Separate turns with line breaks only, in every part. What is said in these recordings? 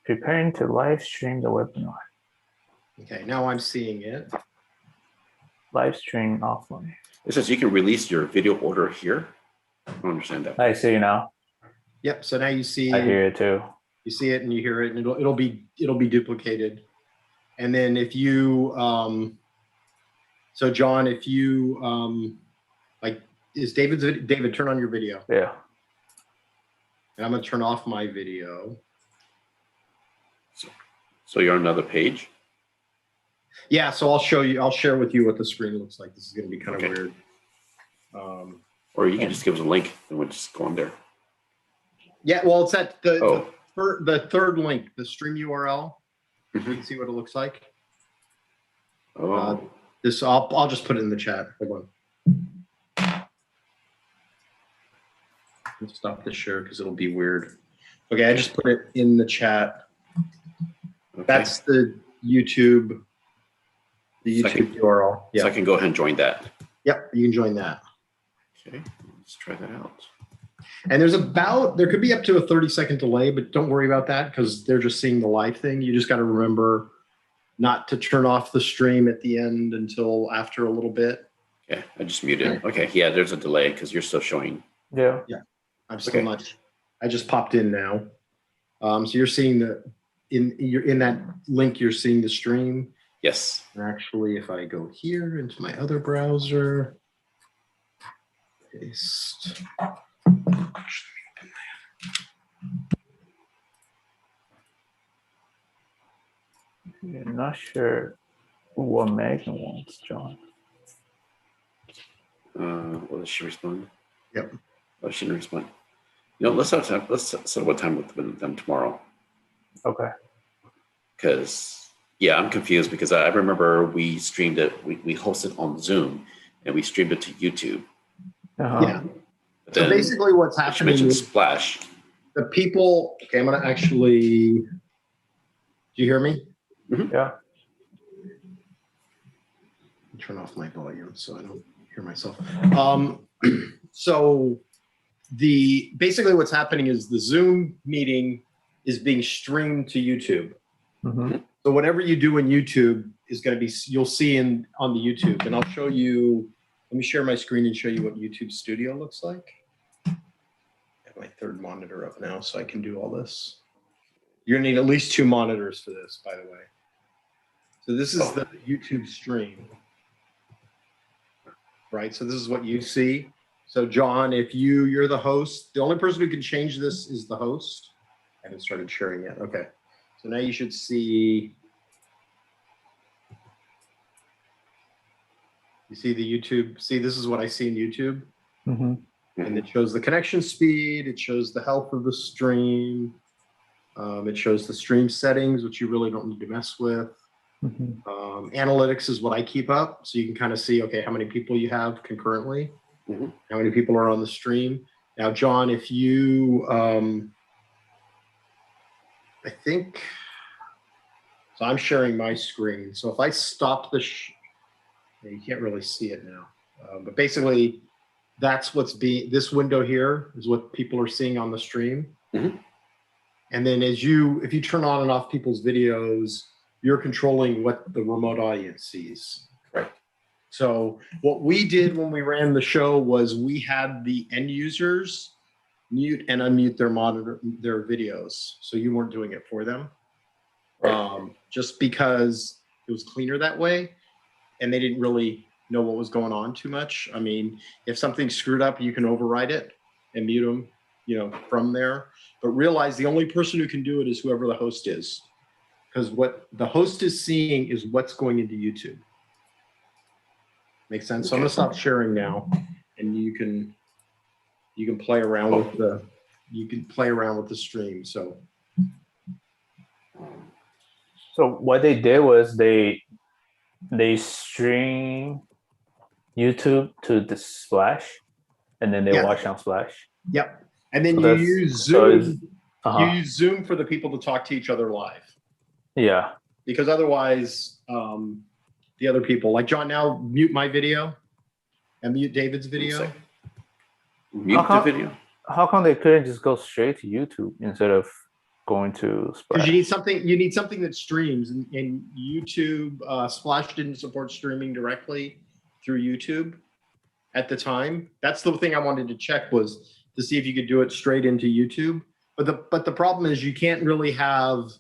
Preparing to live stream the webinar.
Okay, now I'm seeing it.
Live stream offline.
It says you can release your video order here. I don't understand that.
I see now.
Yep. So now you see.
I hear it too.
You see it and you hear it, and it'll be duplicated. And then if you, so John, if you like, is David, turn on your video.
Yeah.
And I'm gonna turn off my video.
So you're on another page?
Yeah, so I'll share with you what the screen looks like. This is gonna be kind of weird.
Or you can just give us a link and we'll just go on there.
Yeah, well, it's at the third link, the stream URL. You can see what it looks like.
Oh.
This I'll just put it in the chat. Hold on. Let's stop the share because it'll be weird. Okay, I just put it in the chat. Okay. That's the YouTube URL.
Yeah. So I can go ahead and join that.
Yep, you can join that.
Okay, let's try that out.
And there could be up to a 30-second delay, but don't worry about that because they're just seeing the live thing. You just got to remember not to turn off the stream at the end until after a little bit.
Okay, I just muted. Okay, yeah, there's a delay because you're still showing.
Yeah.
Yeah, I'm still not. I just popped in now. So you're seeing in that link, you're seeing the stream.
Yes.
And actually, if I go here into my other browser, paste.
You're not sure what Megan wants, John.
Well, did she respond?
Yep.
Oh, she didn't respond. You know, let's set what time with them tomorrow.
Okay.
Because I'm confused because I remember we streamed it. We hosted on Zoom and we streamed it to YouTube.
Yeah. So basically, what's happening is
Splash.
The people. Okay, I'm gonna actually. Do you hear me?
Mm-hmm. Yeah.
Turn off my volume so I don't hear myself. So basically what's happening is the Zoom meeting is being streamed to YouTube.
Mm-hmm.
So whatever you do in YouTube is going to be, you'll see on the YouTube, and I'll show you. Let me share my screen and show you what YouTube Studio looks like. I have my third monitor up now, so I can do all this. You're gonna need at least 2 monitors for this, by the way. So this is the YouTube stream, right? So this is what you see. So John, if you're the host, the only person who can change this is the host. I haven't started sharing yet. Okay. So now you should see. You see the YouTube. See, this is what I see in YouTube.
Mm-hmm.
And it shows the connection speed. It shows the health of the stream. It shows the stream settings, which you really don't need to mess with.
Mm-hmm.
Analytics is what I keep up. So you can kind of see, okay, how many people you have concurrently,
mm-hmm.
how many people are on the stream. Now, John, if you, I think, so I'm sharing my screen. So if I stop you can't really see it now. But basically, that's this window here is what people are seeing on the stream.
Mm-hmm.
And then if you turn on and off people's videos, you're controlling what the remote audience sees.
Right.
So what we did when we ran the show was we had the end users mute and unmute their videos. So you weren't doing it for them.
Right.
Just because it was cleaner that way. And they didn't really know what was going on too much. I mean, if something's screwed up, you can override it and mute them, from there. But realize the only person who can do it is whoever the host is. Because what the host is seeing is what's going into YouTube. Makes sense? So I'm gonna stop sharing now, and you can play around with the stream. So
what they did was they stream YouTube to the Splash, and then they watch on Splash.
Yep. And then you use Zoom. You use Zoom for the people to talk to each other live.
Yeah.
Because otherwise, the other people, like John, now mute my video and mute David's video.
Mute the video.
How come they couldn't just go straight to YouTube instead of going to
Because
Splash?
you need something that streams, and YouTube Splash didn't support streaming directly through YouTube at the time. That's the thing I wanted to check, was to see if you could do it straight into YouTube. But the problem is you can't really have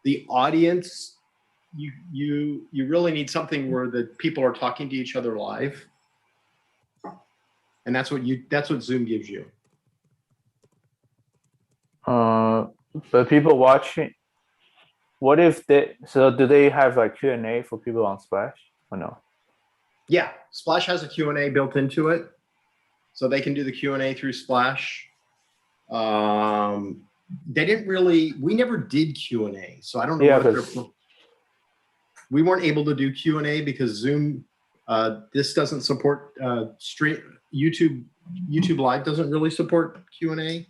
the audience. You really need something where the people are talking to each other live, and that's what Zoom gives you.
But people watching, what if do they have like Q&A for people on Splash or no?
Yeah, Splash has a Q&A built into it, so they can do the Q&A through Splash. They didn't really. We never did Q&A, so I don't know.
Yeah,
we weren't able to do Q&A because Zoom. This doesn't support stream. YouTube Live doesn't really support Q&A.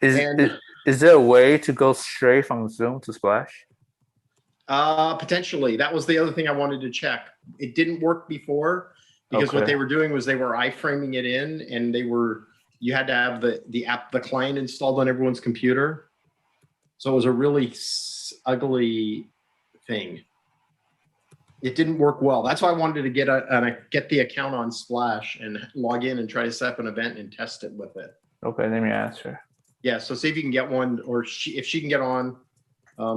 Is there a way to go straight from Zoom to Splash?
Potentially. That was the other thing I wanted to check. It didn't work before because what they were doing was they were iframing it in, and you had to have the client installed on everyone's computer. So it was a really ugly thing. It didn't work well. That's why I wanted to get the account on Splash and log in and try to set up an event and test it with it.
Okay, let me answer.
Yeah, so see if you can get one, or if she can get on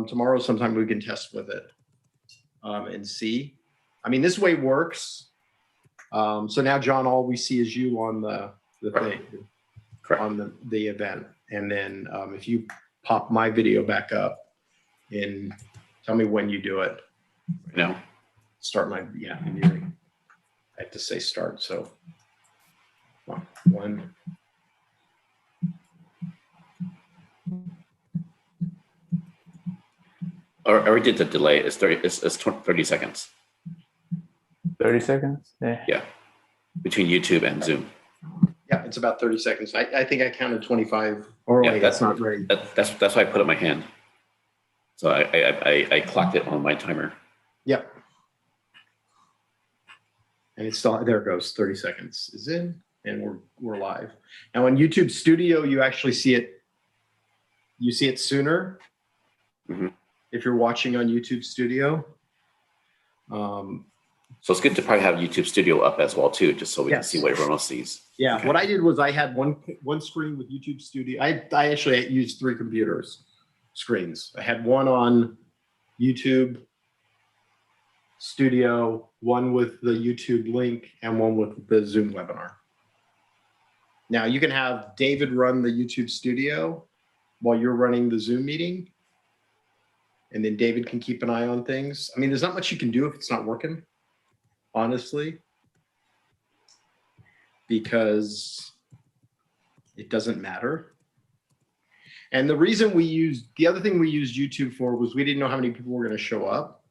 tomorrow sometime, we can test with it and see. I mean, this way works. So now, John, all we see is you on the thing, on the event. And then if you pop my video back up and tell me when you do it.
No.
Start my, I have to say start, so one.
I already did the delay. It's 30 seconds.
30 seconds?
Yeah. Between YouTube and Zoom.
Yeah, it's about 30 seconds. I think I counted 25. Or wait, that's not right.
That's why I put up my hand. So I clocked it on my timer.
Yep. And it's still, there it goes, 30 seconds is in, and we're live. Now on YouTube Studio, you actually see it. You see it sooner.
Mm-hmm.
If you're watching on YouTube Studio.
So it's good to probably have YouTube Studio up as well too, just so we can see what everyone else sees.
Yeah,
okay.
What I did was I had one screen with YouTube Studio. I actually used 3 screens. I had one on YouTube Studio, one with the YouTube link, and one with the Zoom webinar. Now you can have David run the YouTube Studio while you're running the Zoom meeting. And then David can keep an eye on things. I mean, there's not much you can do if it's not working, honestly, because it doesn't matter. And the reason the other thing we used YouTube for was we didn't know how many people were going to show up.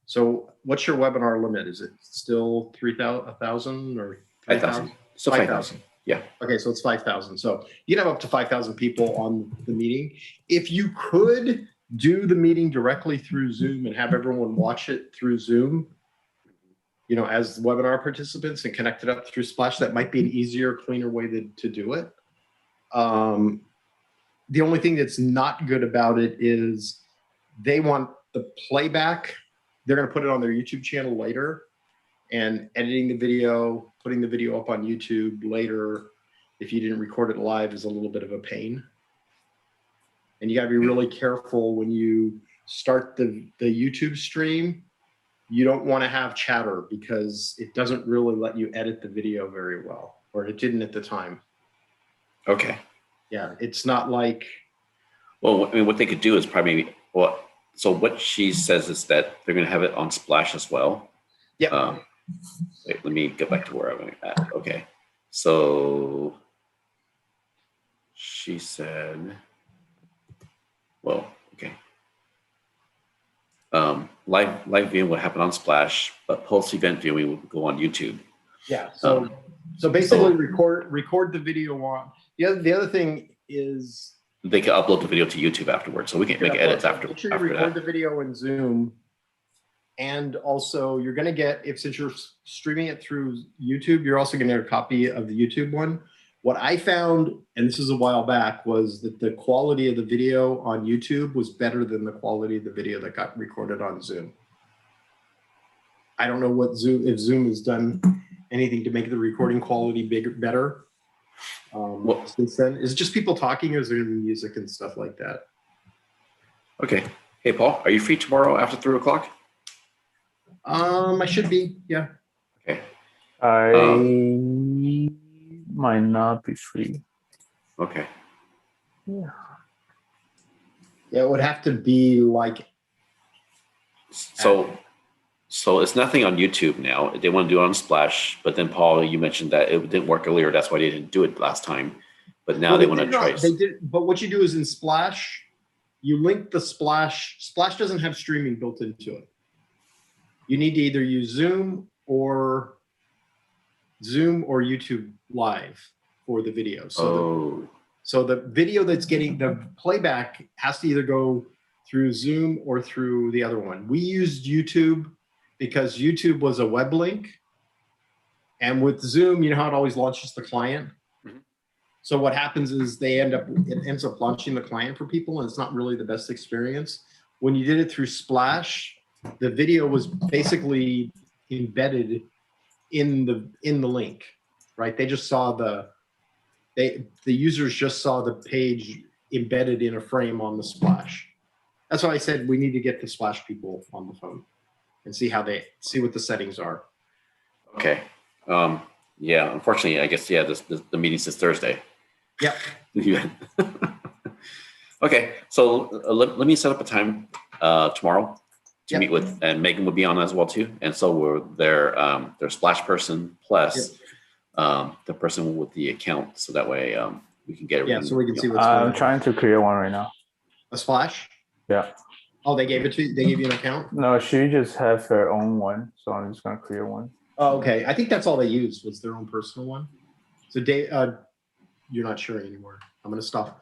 So what's your webinar limit? Is it still 1,000 or
5,000? So 5,000. Yeah.
Okay, so it's 5,000. So you can have up to 5,000 people on the meeting. If you could do the meeting directly through Zoom and have everyone watch it through Zoom, as webinar participants, and connect it up through Splash, that might be an easier, cleaner way to do it. The only thing that's not good about it is they want the playback. They're going to put it on their YouTube channel later, and editing the video, putting the video up on YouTube later, if you didn't record it live, is a little bit of a pain. And you got to be really careful when you start the YouTube stream. You don't want to have chatter because it doesn't really let you edit the video very well, or it didn't at the time.
Okay.
Yeah, it's not like.
Well, I mean, what they could do is probably so what she says is that they're going to have it on Splash as well.
Yeah.
Wait, let me get back to where I'm at. Okay. So she said. Well, okay. Live viewing will happen on Splash, but post-event viewing will go on YouTube.
Yeah. So basically, record the video on. The other thing is
they can upload the video to YouTube afterwards, so we can make edits after.
Make sure you record the video in Zoom, and also you're going to get since you're streaming it through YouTube, you're also going to get a copy of the YouTube one. What I found, and this is a while back, was that the quality of the video on YouTube was better than the quality of the video that got recorded on Zoom. I don't know what if Zoom has done anything to make the recording quality better. Since then, is it just people talking, or is there gonna be music and stuff like that?
Okay. Hey, Paul, are you free tomorrow after 3 o'clock?
I should be, yeah.
Okay.
I might not be free.
Okay.
Yeah.
Yeah, it would have to be like,
So it's nothing on YouTube now. They want to do it on Splash, but then Paul, you mentioned that it didn't work earlier. That's why they didn't do it last time. But now they want to try.
They did, but what you do is in Splash, you link the Splash. Splash doesn't have streaming built into it. You need to either use Zoom or YouTube Live for the video. So the video that's getting the playback has to either go through Zoom or through the other one. We used YouTube because YouTube was a web link. And with Zoom, you know how it always launches the client?
Mhm.
So what happens is it ends up launching the client for people, and it's not really the best experience. When you did it through Splash, the video was basically embedded in the link, right? They just saw the users just saw the page embedded in a frame on the Splash. That's why I said we need to get the Splash people on the phone and see what the settings are.
Okay. Yeah. Unfortunately, I guess the meeting says Thursday.
Yep.
Yeah. Okay. So let me set up a time tomorrow to meet with, and Megan would be on as well too. And so we're their Splash person plus the person with the account, so that way we can get everything.
Yeah, so we can see what's going on.
I'm trying to create one right now.
A Splash?
Yeah.
Oh, they gave it to you? They gave you an account?
No, she just has her own one, so I'm just gonna create one.
Oh, okay. I think that's all they used was their own personal one. So Dave, you're not sure anymore. I'm gonna stop.